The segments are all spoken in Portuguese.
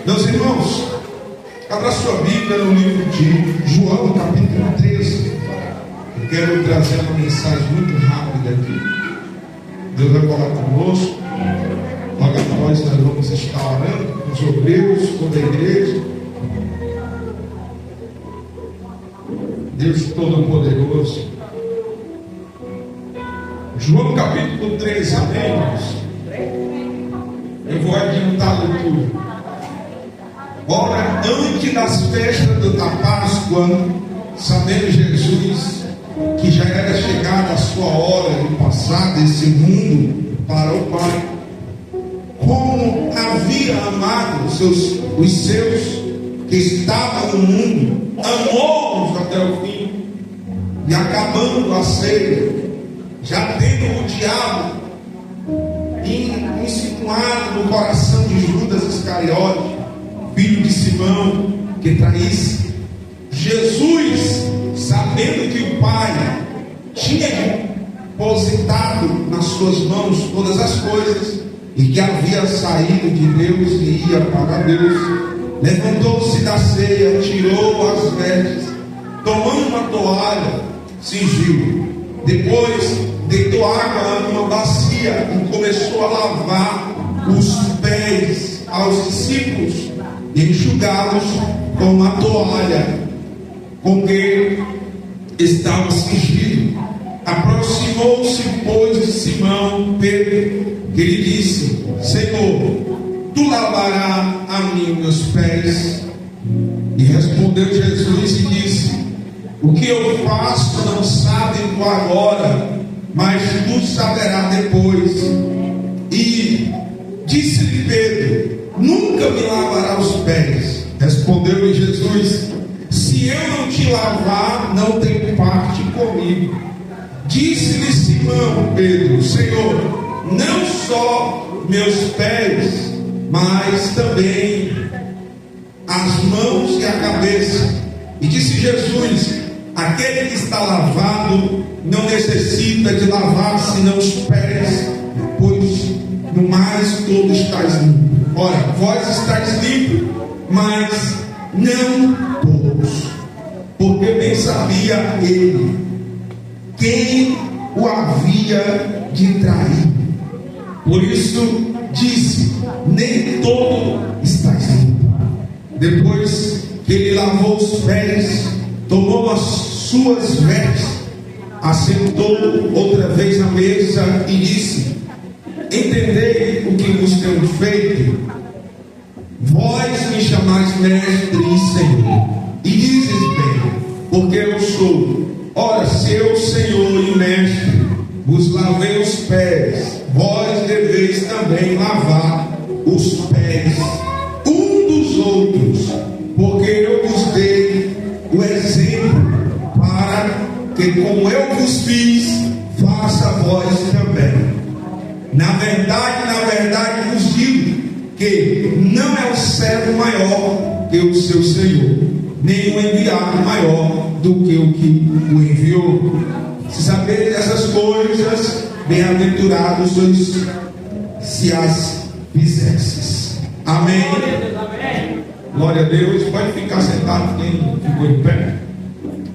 Meus irmãos, abra sua Bíblia no livro de João, capítulo 13. Eu quero trazer uma mensagem muito rápida aqui. Deus vai falar conosco. Logo após nós vamos estar orando com os obreiros, toda a igreja. Deus Todo-Poderoso. João capítulo 13, amém, irmãos? Eu vou adiantar a leitura. Ora, antes das festas da Páscoa, sabendo Jesus que já era chegada a sua hora de passar desse mundo para o Pai, como havia amado os seus que estavam no mundo, amou-os até o fim, e acabando a ceia, já tendo o diabo insinuado no coração de Judas Iscariote, filho de Simão, que traísse, Jesus, sabendo que o Pai tinha depositado nas suas mãos todas as coisas, e que havia saído de Deus e ia para Deus, levantou-se da ceia, tirou as vestes, tomando uma toalha, cingiu. Depois deitou água numa bacia e começou a lavar os pés aos discípulos e enxugá-los com a toalha com que estava cingido. Aproximou-se, pois, de Simão Pedro, que lhe disse: Senhor, tu lavarás a mim meus pés? E respondeu Jesus e disse: o que eu faço não sabes tu agora, mas tu saberás depois. E disse-lhe Pedro: nunca me lavarás os pés. Respondeu-lhe Jesus: se eu não te lavar, não tem parte comigo. Disse-lhe Simão Pedro: Senhor, não só meus pés, mas também as mãos e a cabeça. E disse Jesus: aquele que está lavado não necessita de lavar senão os pés, pois no mais todo estáis limpo. Ora, vós estáis limpos, mas não todos, porque bem sabia ele quem o havia de trair. Por isso disse: nem todo estáis limpo. Depois que ele lavou os pés, tomou as suas vestes, assentou outra vez à mesa e disse: entendei o que vos tenho feito. Vós me chamais mestre e Senhor, e dizes bem, porque eu sou. Ora, se eu, Senhor e mestre, vos lavei os pés, vós deveis também lavar os pés um dos outros, porque eu vos dei o exemplo, para que, como eu vos fiz, faça vós também. Na verdade vos digo que não é o servo maior que o seu Senhor, nem o enviado maior do que o que o enviou. Se sabeis essas coisas, bem-aventurados sois se as fizesses. Amém. Glória a Deus. Pode ficar sentado quem ficou em pé.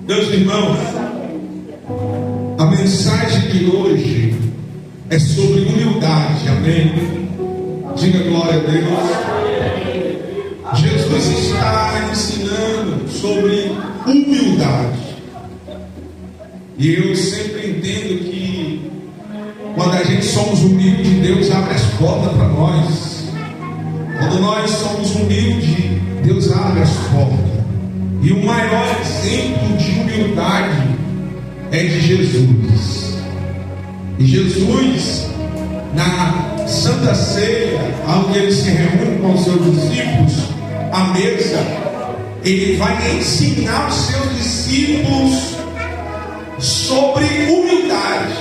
Meus irmãos, a mensagem de hoje é sobre humildade. Amém. Diga glória a Deus. Jesus está ensinando sobre humildade. E eu sempre entendo que quando a gente somos humildes, Deus abre as portas para nós. Quando nós somos humildes, Deus abre as portas. E o maior exemplo de humildade é de Jesus. E Jesus, na Santa Ceia, onde ele se reúne com os seus discípulos à mesa, ele vai ensinar os seus discípulos sobre humildade.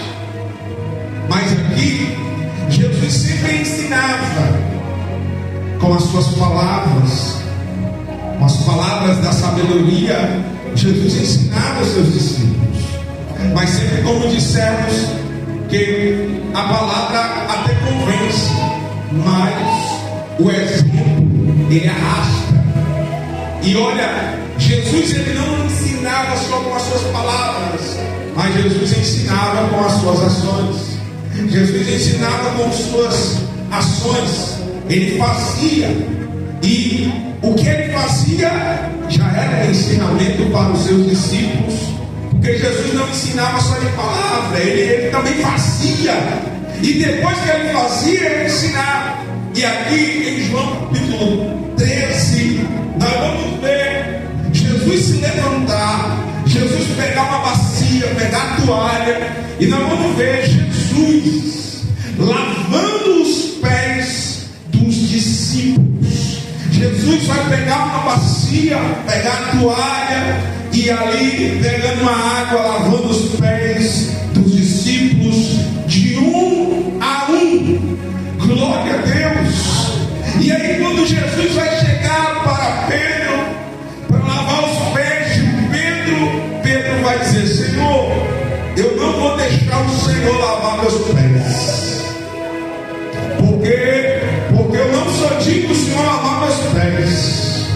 Mas aqui, Jesus sempre ensinava com as suas palavras, com as palavras da sabedoria. Jesus ensinava os seus discípulos, mas sempre, como dissemos, que a palavra até convence, mas o exemplo ele arrasta. E olha, Jesus ele não ensinava só com as suas palavras, mas Jesus ensinava com as suas ações. Jesus ensinava com suas ações. Ele fazia, e o que ele fazia já era ensinamento para os seus discípulos, porque Jesus não ensinava só de palavra, ele também fazia, e depois que ele fazia, ele ensinava. E aqui em João capítulo 13, nós vamos ver Jesus se levantar, Jesus pegar uma bacia, pegar a toalha, e nós vamos ver Jesus lavando os pés dos discípulos. Jesus vai pegar uma bacia, pegar a toalha, e ali pegando uma água, lavando os pés dos discípulos de um a um. Glória a Deus. E aí quando Jesus vai chegar para Pedro, para lavar os pés de Pedro vai dizer: Senhor, eu não vou deixar o Senhor lavar meus pés, porque eu não sou digno do Senhor lavar meus pés.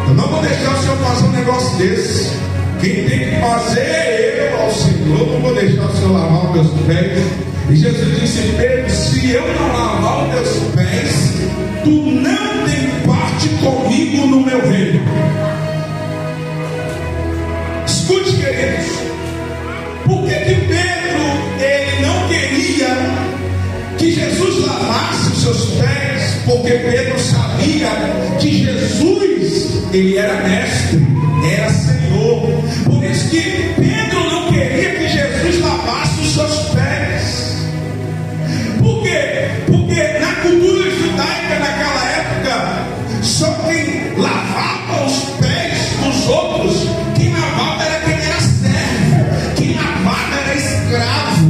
Eu não vou deixar o Senhor fazer um negócio desse. Quem tem que fazer é eu ao Senhor. Eu não vou deixar o Senhor lavar os meus pés. E Jesus disse: Pedro, se eu não lavar os teus pés, tu não tem parte comigo no meu reino. Escute, queridos, por que Pedro ele não queria que Jesus lavasse os seus pés? Porque Pedro sabia que Jesus ele era mestre, era Senhor. Por isso que Pedro não queria que Jesus lavasse os seus pés. Por quê? Porque na cultura judaica naquela época, só quem lavava os pés dos outros, quem lavava era quem era servo, quem lavava era escravo.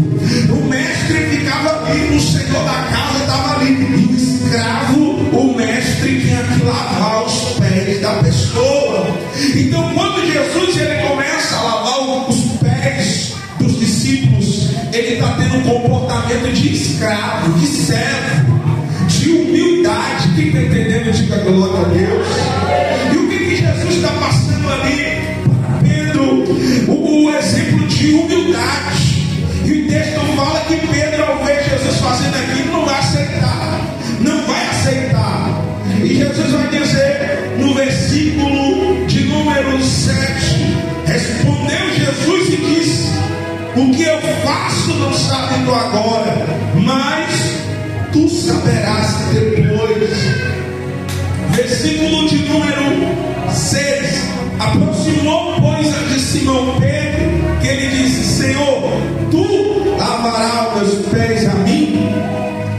O mestre ficava ali, o senhor da casa estava ali, e o escravo, o mestre tinha que lavar os pés da pessoa. Então quando Jesus ele começa a lavar os pés dos discípulos, ele está tendo um comportamento de escravo, de servo, de humildade. Quem está entendendo, diga glória a Deus. E o que Jesus está passando ali para Pedro? O exemplo de humildade. E o texto fala que Pedro, ao ver Jesus fazendo aquilo, não vai aceitar. Não vai aceitar. E Jesus vai dizer no versículo de número 7: respondeu Jesus e disse: o que eu faço não sabes tu agora, mas tu saberás depois. Versículo de número 6: aproximou, pois, de Simão Pedro, que ele disse: Senhor, tu lavarás meus pés a mim?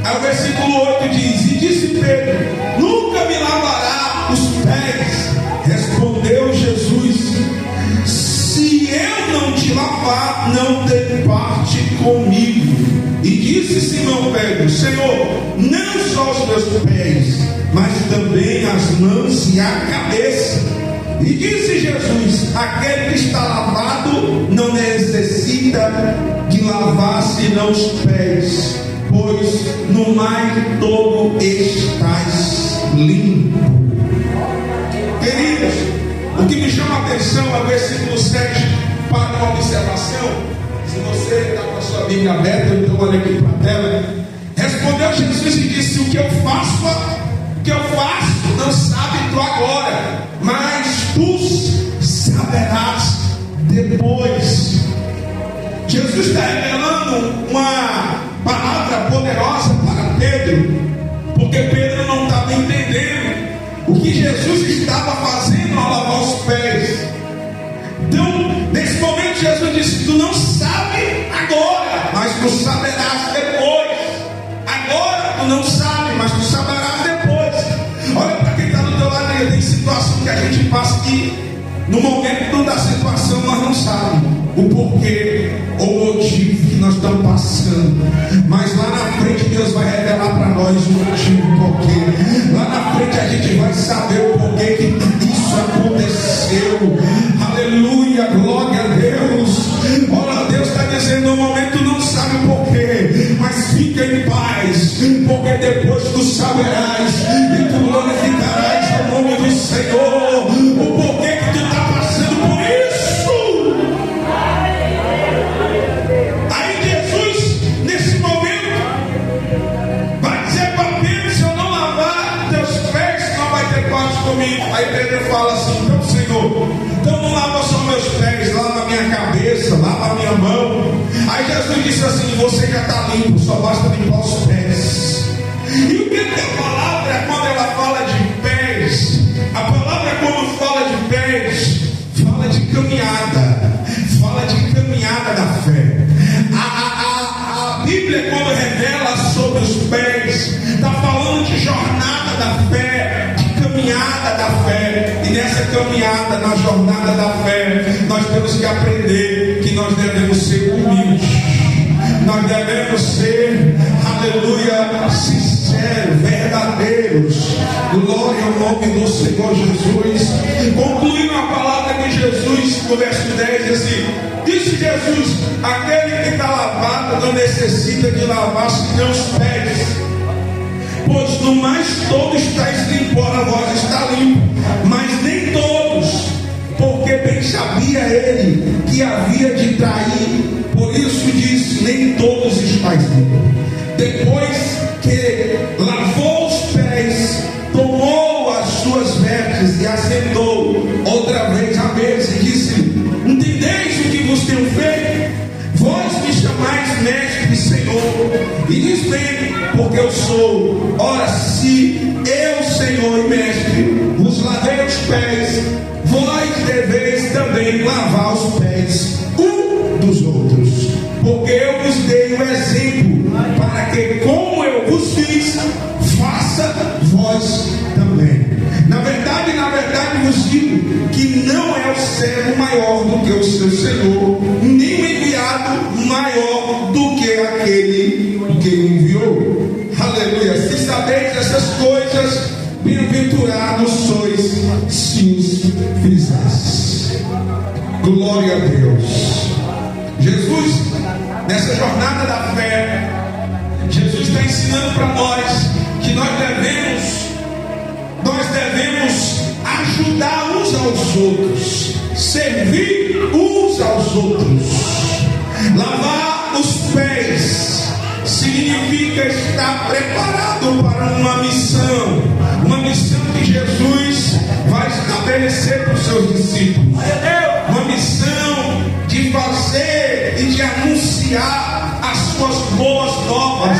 Aí o versículo 8 diz: e disse Pedro: nunca me lavará os pés. Respondeu Jesus: se eu não te lavar, não tem parte comigo. E disse Simão Pedro: Senhor, não só os meus pés, mas também as mãos e a cabeça. E disse Jesus: aquele que está lavado não necessita de lavar senão os pés, pois no mais todo estás limpo. Queridos, o que me chama a atenção é o versículo 7 para uma observação. Se você está com a sua Bíblia aberta, então olha aqui para a tela. Respondeu Jesus e disse: o que eu faço não sabe tu agora, mas tu saberás depois. Jesus está revelando uma palavra poderosa para Pedro, porque Pedro não estava entendendo o que Jesus estava fazendo ao lavar os pés. Então, nesse momento, Jesus disse: tu não sabe agora, mas tu saberás depois. Agora tu não sabe, mas tu saberás depois. Olha para quem está do teu lado aí. Tem situação que a gente passa que no momento da situação nós não sabemos o porquê ou o motivo que nós estamos passando, mas lá na frente Deus vai revelar para nós o motivo, o porquê. Lá na frente a gente vai saber o porquê que isso aconteceu. Aleluia, glória a Deus. Olha, Deus está dizendo: no momento não sabe o porquê, mas fica em paz, porque depois tu saberás e tu glorificarás do Senhor, o porquê que tu está passando por isso. Aí Jesus, nesse momento, vai dizer para Pedro: se eu não lavar teus pés, não vai ter parte comigo. Aí Pedro fala assim: então Senhor, então não lava só meus pés, lava a minha cabeça, lava a minha mão. Aí Jesus disse assim: você já está limpo, só basta limpar os pés. E o que a palavra, quando ela fala de pés, a palavra quando fala de pés, fala de caminhada da fé. A Bíblia, quando revela sobre os pés, está falando de jornada da fé, de caminhada da fé. E nessa caminhada, na jornada da fé, nós temos que aprender que nós devemos ser humildes, nós devemos ser, aleluia, sinceros, verdadeiros. Glória ao nome do Senhor Jesus. Concluindo a palavra de Jesus, no verso 10, diz assim: disse Jesus: aquele que está lavado não necessita de lavar senão os pés, pois no mais todos estáis limpos, ora vós está limpo, mas nem todos, porque bem sabia ele que havia de trair, por isso disse: nem todos estáis limpos. Depois que lavou os pés, tomou as suas vestes e assentou outra vez à mesa e disse: entendeis o que vos tenho feito? Vós me chamais mestre e Senhor, e diz bem, porque eu sou. Ora, se eu, Senhor e mestre, vos lavei os pés, vós deveis também lavar os pés dos outros, porque eu vos dei o exemplo, para que como eu vos fiz, faça vós também. Na verdade vos digo que não é o servo maior do que o seu Senhor, nem o enviado maior do que aquele que o enviou. Aleluia. Se sabeis essas coisas, bem-aventurados sois se os fizestes. Glória a Deus. Jesus, nessa jornada da fé, Jesus está ensinando para nós que nós devemos ajudar uns aos outros, servir uns aos outros. Lavar os pés significa estar preparado para uma missão que Jesus vai estabelecer para os seus discípulos, uma missão de fazer e de anunciar as suas boas novas.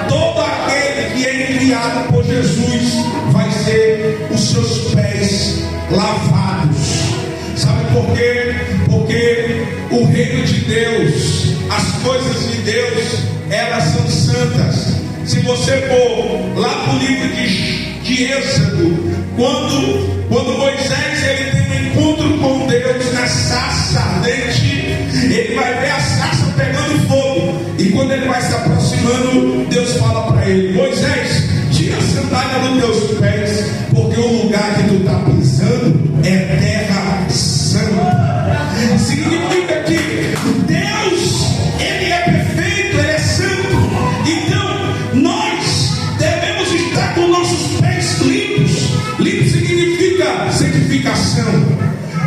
Todo aquele que é enviado por Jesus vai ter os seus pés lavados. Sabe por quê? Porque o reino de Deus, as coisas de Deus, elas são santas. Se você for lá para o livro de Êxodo, quando Moisés ele tem um encontro com Deus na sarça ardente, ele vai ver a sarça pegando fogo, e quando ele vai se aproximando, Deus fala para ele: Moisés, tira a sandália dos teus pés, porque o lugar que tu está pisando é terra santa. Significa que Deus, ele é perfeito, ele é santo. Então nós devemos estar com nossos pés limpos. Limpo significa santificação.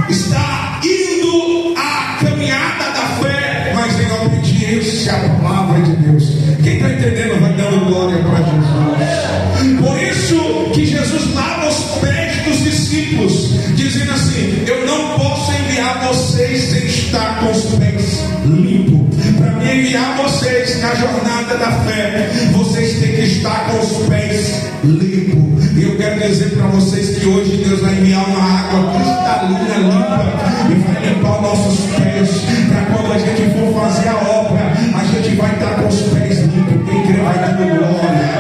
Está indo a caminhada da fé, mas em obediência à palavra de Deus. Quem está entendendo vai dando glória para Jesus. Por isso que Jesus lava os pés dos discípulos, dizendo assim: eu não posso enviar vocês sem estar com os pés limpos. Para me enviar vocês na jornada da fé, vocês têm que estar com os pés limpos. E eu quero dizer para vocês que hoje Deus vai enviar uma água cristalina, limpa, e vai limpar os nossos pés, para quando a gente for fazer a obra, a gente vai estar com os pés limpos. Quem crê vai dando glória.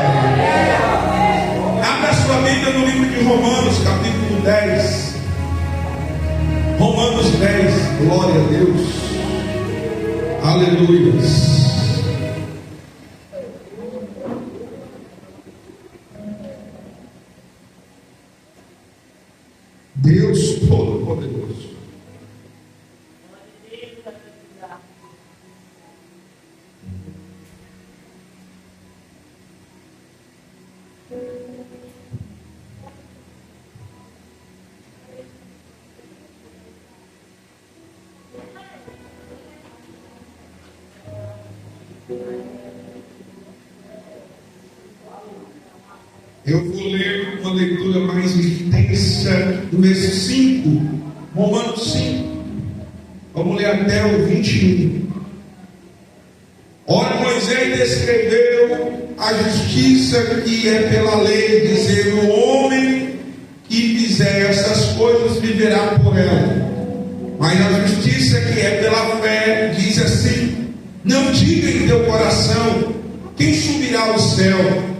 Abra sua Bíblia no livro de Romanos, capítulo 10. Romanos 10, glória a Deus. Aleluia. Deus Todo-Poderoso. Eu vou ler uma leitura mais intensa do verso 5, Romanos 5. Vamos ler até o 21. Ora, Moisés descreveu a justiça que é pela lei, dizendo: o homem que fizer essas coisas viverá por ela. Mas a justiça que é pela fé diz assim: não diga em teu coração, quem subirá ao céu?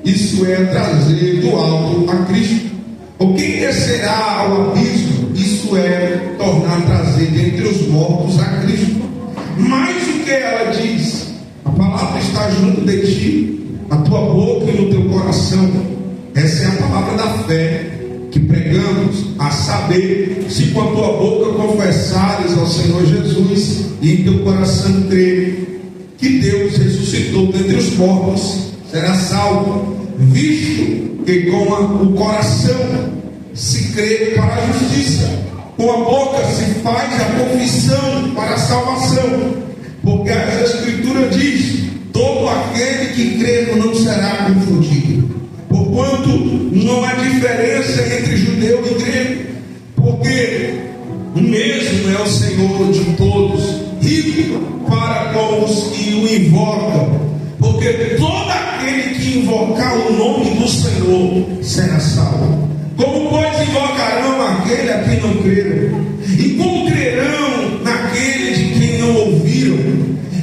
Isso é trazer do alto a Cristo. Ou quem descerá ao abismo? Isso é tornar trazer dentre os mortos a Cristo. Mas o que ela diz? A palavra está junto de ti, na tua boca e no teu coração. Essa é a palavra da fé que pregamos, a saber, se com a tua boca confessares ao Senhor Jesus e em teu coração crer que Deus ressuscitou dentre os mortos, será salvo, visto que com o coração se crê para a justiça, com a boca se faz a confissão para a salvação, porque a Escritura diz: todo aquele que crê não será confundido, porquanto não há diferença entre judeu e grego, porque o mesmo é o Senhor de todos, rico para com os que o invocam, porque todo aquele que invocar o nome do Senhor será salvo. Como, pois, invocarão aquele a quem não creram? E como crerão naquele de quem não ouviram?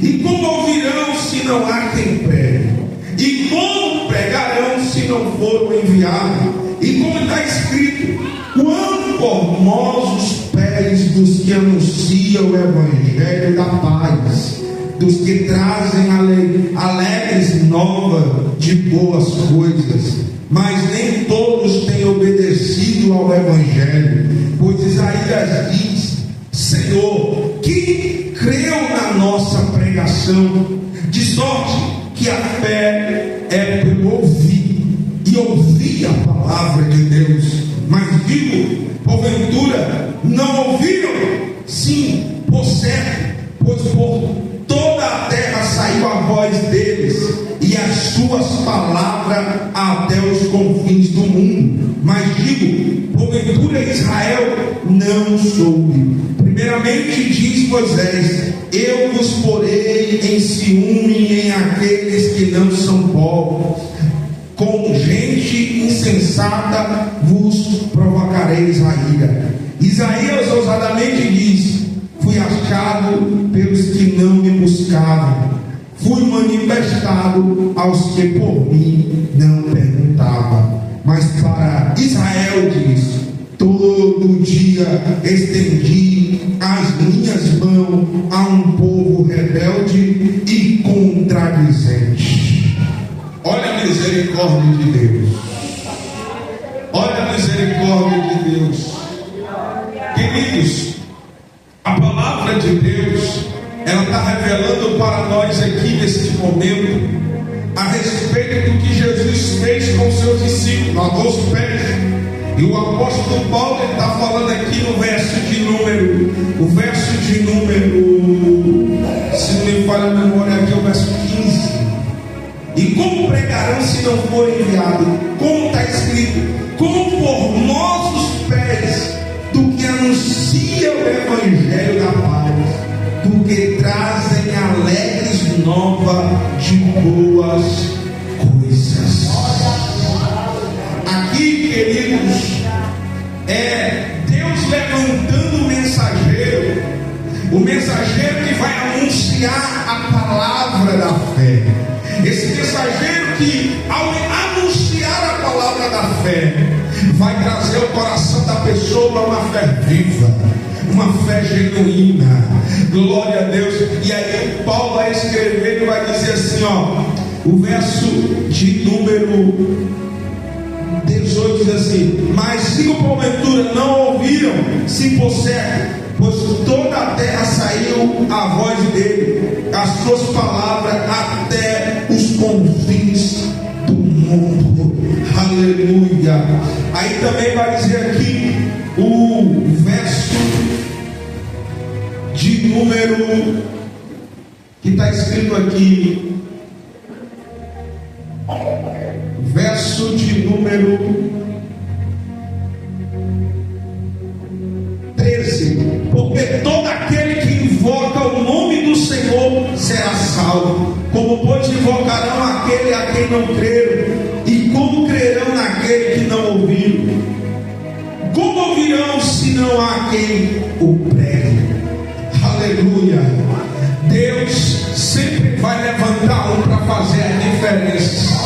E como ouvirão se não há quem pregue? E como pregarão se não foram enviados? E como está escrito: quão formosos os pés dos que anunciam o evangelho da paz, dos que trazem alegres novas de boas coisas. Mas nem todos têm obedecido ao evangelho, pois Isaías diz: Senhor, quem creu na nossa pregação? De sorte que a fé é pelo ouvir, e ouvir a palavra de Deus. Mas digo, porventura não ouviram? Sim, por certo, pois por toda a terra saiu a voz deles, e as suas palavras até os confins do mundo. Mas digo, porventura Israel não soube. Primeiramente diz Moisés: eu vos porei em ciúme em aqueles que não são povos, com gente insensata vos provocareis a ira. Isaías ousadamente diz: fui achado pelos que não me buscavam, fui manifestado aos que por mim não perguntavam. Mas para Israel diz: todo dia estendi as minhas mãos a um povo rebelde e contradizente. Olha a misericórdia de Deus. Olha a misericórdia de Deus. Queridos, a palavra de Deus, ela está revelando para nós aqui neste momento a respeito do que Jesus fez com seus discípulos, lavou os pés. E o apóstolo Paulo está falando aqui no verso de número, se não me falha a memória aqui, o verso 15. E como pregarão se não forem enviados? Como está escrito: como formosos pés do que anuncia o evangelho da paz, do que trazem alegres novas de boas coisas. Aqui, queridos, é Deus levantando o mensageiro que vai anunciar a palavra da fé. Esse mensageiro que, ao anunciar a palavra da fé, vai trazer ao coração da pessoa uma fé viva, uma fé genuína. Glória a Deus. E aí Paulo vai escrever e vai dizer assim, ó, o verso de número 18 diz assim: mas se porventura não ouviram, se por certo, pois toda a terra saiu a voz dele, as suas palavras até os confins do mundo. Aleluia. Aí também vai dizer aqui o verso de número que está escrito aqui, verso de número número 13. Porque todo aquele que invoca o nome do Senhor será salvo. Como pois invocarão aquele a quem não creram? E como crerão naquele que não ouviram? Como ouvirão se não há quem o pregue? Aleluia. Deus sempre vai levantar um para fazer a diferença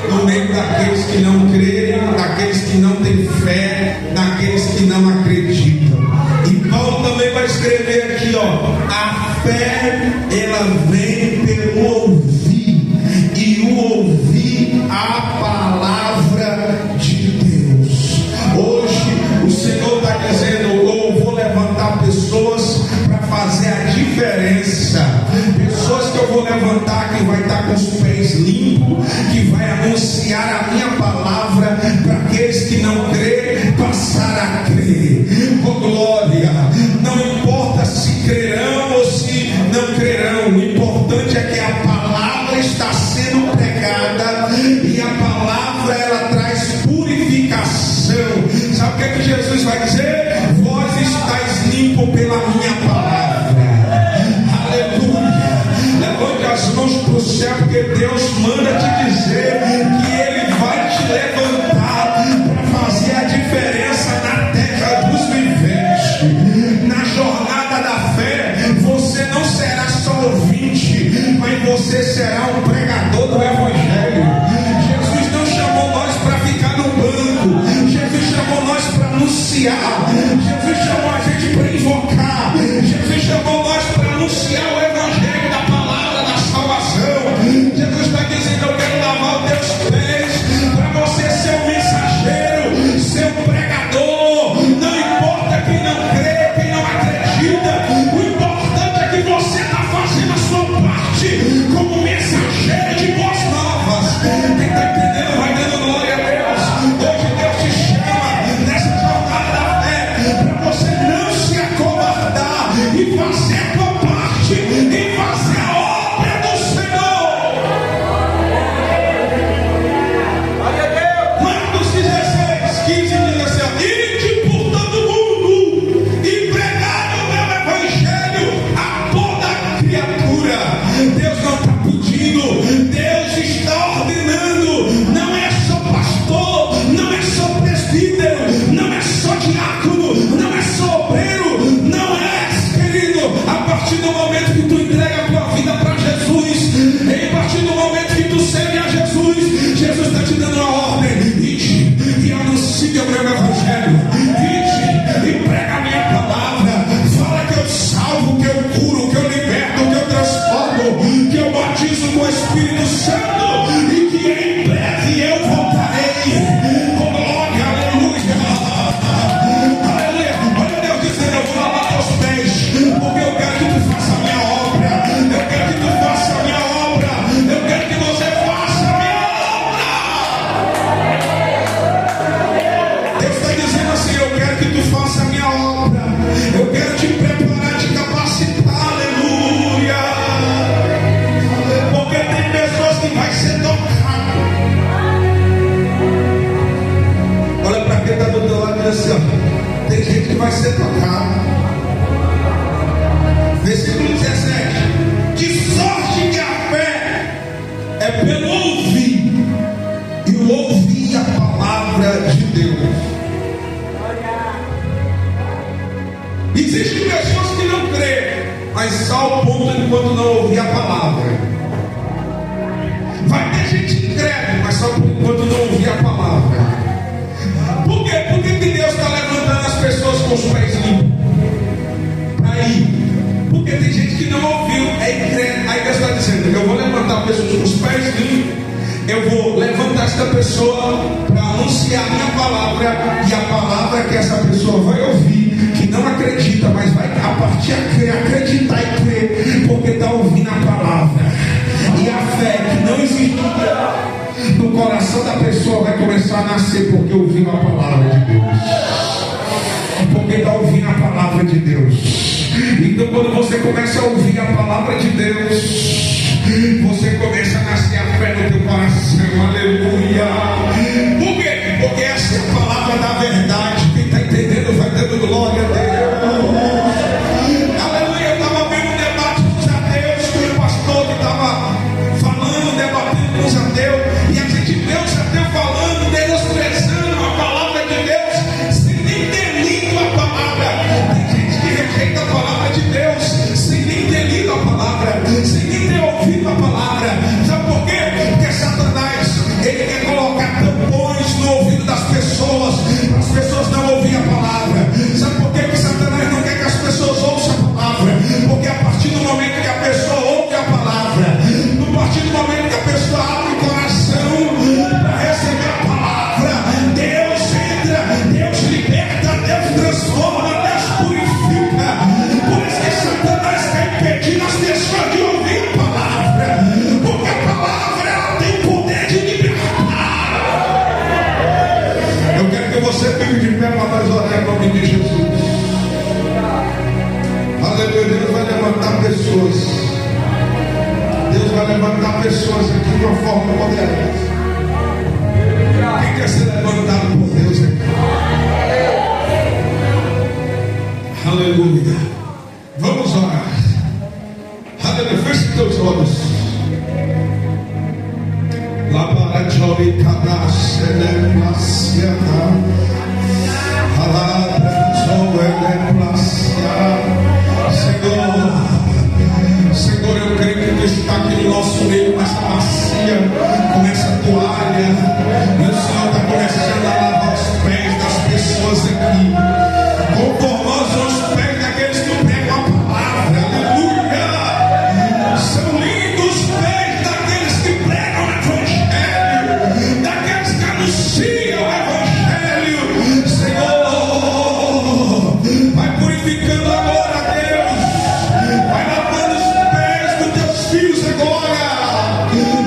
no meio daqueles que não creem, daqueles que não têm fé, daqueles que não acreditam. E Paulo também vai escrever aqui, a fé ela vem pelo ouvir, e o ouvir a palavra de Deus. Hoje o Senhor está dizendo: eu vou levantar pessoas para fazer a diferença, pessoas que eu vou levantar que vai estar com os pés limpos, que vai anunciar a minha palavra para aqueles que não creem passar a crer. Oh glória! Não importa se crerão ou se não crerão, o importante é que a palavra está sendo pregada, e a palavra ela traz purificação. Sabe o que Jesus vai dizer? Vós estáis limpo pela minha palavra. Aleluia! Levante as mãos para o céu, porque Deus manda te dizer que Ele vai te levantar para fazer a diferença na terra dos viventes. Na jornada da fé, você não será só ouvinte, mas você será um pregador do Evangelho. Jesus não chamou nós para ficar no banco, Jesus chamou nós para anunciar, Jesus chamou a gente para invocar, Jesus chamou nós para anunciar o Evangelho da palavra da salvação. Jesus está dizendo: eu quero lavar os teus pés, para você ser um mensageiro, ser um pregador. Não importa quem não crê, quem não acredita, o importante é que você está fazendo a sua parte como mensageiro de boas novas. Quem está entendendo vai dando glória a Deus. Hoje Deus te chama nessa jornada da fé para você não se acovardar e fazer a tua parte, e fazer a obra do Senhor. Marcos 16:15 diz assim: ide por todo mundo e pregai o meu evangelho a toda criatura. Deus não está pedindo, Deus está ordenando. Não é só pastor, não é só presbítero, não é só diácono, não é só obreiro, não é, querido. A partir do momento que tu entrega a tua vida para Jesus, e a partir do momento que tu serve a Jesus, Jesus está te dando a ordem: ide e anuncie o meu evangelho, ide e prega a minha palavra, fala que eu salvo, que eu curo, que eu liberto, que eu transformo, que eu batizo com o Espírito Santo, e que em breve eu voltarei. Oh glória, aleluia, aleluia. Olha Deus dizendo: eu vou lavar teus pés, porque eu quero que tu faça a minha obra, eu quero que tu faça a minha obra, eu quero que você faça a minha obra. Deus está dizendo assim: eu quero que tu faça a minha obra, eu quero te preparar, te capacitar. Aleluia. Porque tem pessoas que vai ser tocado. Olha para quem está do teu lado e diz assim: ó, tem gente que vai ser tocado. Versículo 17: de sorte que a fé é pelo ouvir, e o ouvir a palavra de Deus. Existem pessoas que não creem, mas só ao ponto de quando não ouvir a palavra. Vai ter gente incrédula, mas só quando não ouvir a palavra. Por quê? Por que Deus está levantando as pessoas com os pés limpos? Para ir. Porque tem gente que não ouviu, é incrédulo. Aí Deus está dizendo: eu vou levantar pessoas com os pés limpos, eu vou levantar essa pessoa para anunciar a minha palavra, e a palavra que essa pessoa vai ouvir, que não acredita, mas vai a partir de acreditar e crer, porque está ouvindo a palavra. E a fé que não existia no coração da pessoa vai começar a nascer, porque ouviu a palavra de Deus, porque está ouvindo a palavra de Deus. Então quando você começa a ouvir a palavra de Deus, você começa a nascer a fé no teu coração. Aleluia. Por quê? de pé para nós orar em nome de Jesus. Aleluia. Deus vai levantar pessoas. Deus vai levantar pessoas aqui de uma forma poderosa. Quem quer ser levantado por Deus aqui? Aleluia. Vamos orar. Aleluia. Feche teus olhos. Senhor, eu creio que tu está aqui no nosso meio com essa bacia, com essa toalha, e o Senhor está começando a lavar os pés das pessoas aqui, conformosos aos pés daqueles que pregam a palavra. Aleluia. São lindos os pés daqueles que pregam o Evangelho, daqueles que anunciam o Evangelho. Senhor, vai purificando agora, Deus, vai lavando os pés dos teus filhos agora.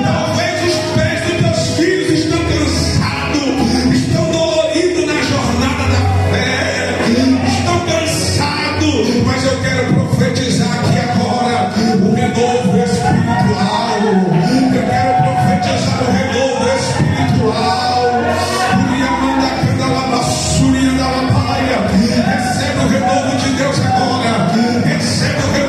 Talvez os pés dos teus filhos estão cansados, estão doloridos na jornada da fé, estão cansados, mas eu quero profetizar aqui agora o renovo espiritual. Eu quero profetizar o renovo espiritual. Recebe o renovo de Deus agora. Recebe o renovo.